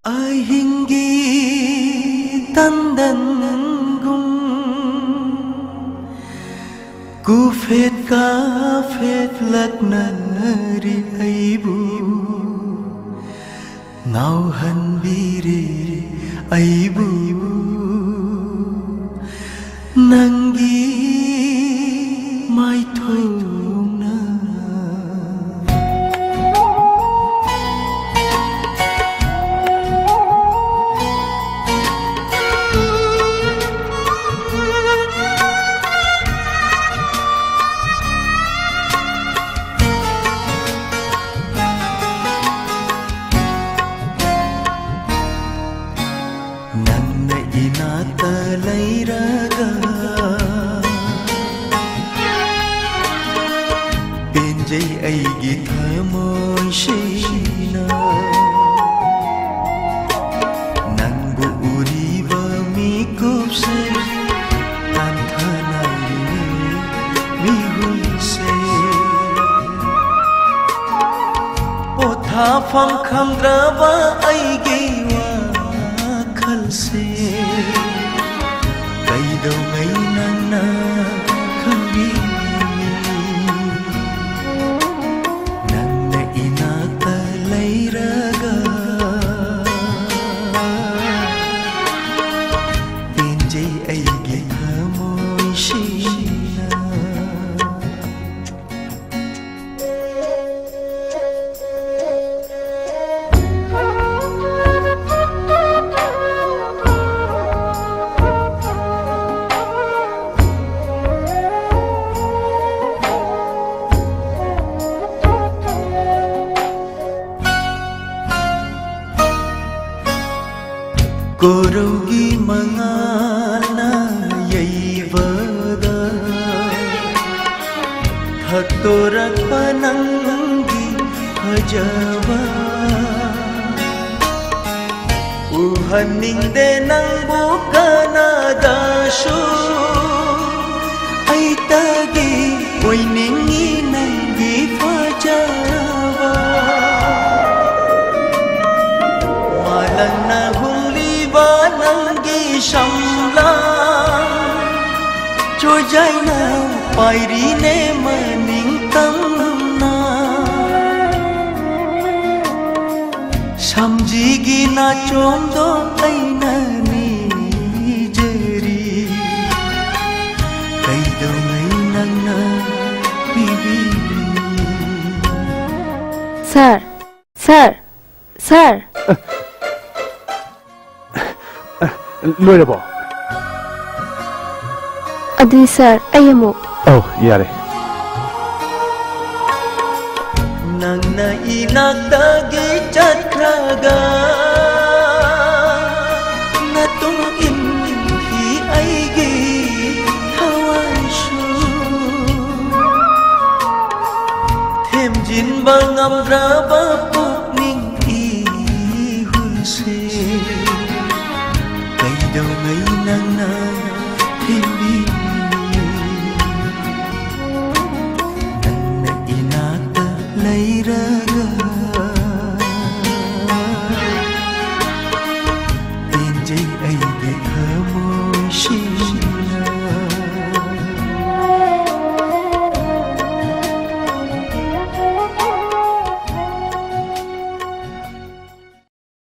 Ahingi tandanggung ku fet ka fet lat nari aibu ngau han biri aibu nangi mai thoi aigi thamoy shina nangbu uriba mikup se tanthanai mihul se otha phang khamdraba aigi wa khal se kaidau ngai nana khambi Korogi mangana yaivada Thaktorak panangi hajawa Uhaning de nang bukana dashu Ay tagi wainingi nangi fajawa Malang na nangi shamla trôi jai na pairi ne maning tamna samjigi na chondo aina ni jeri kaido ngai nana bibi sir Loirabo. Adi sir, ayamo. Oh, yare. Nang na inagdagi chat kraga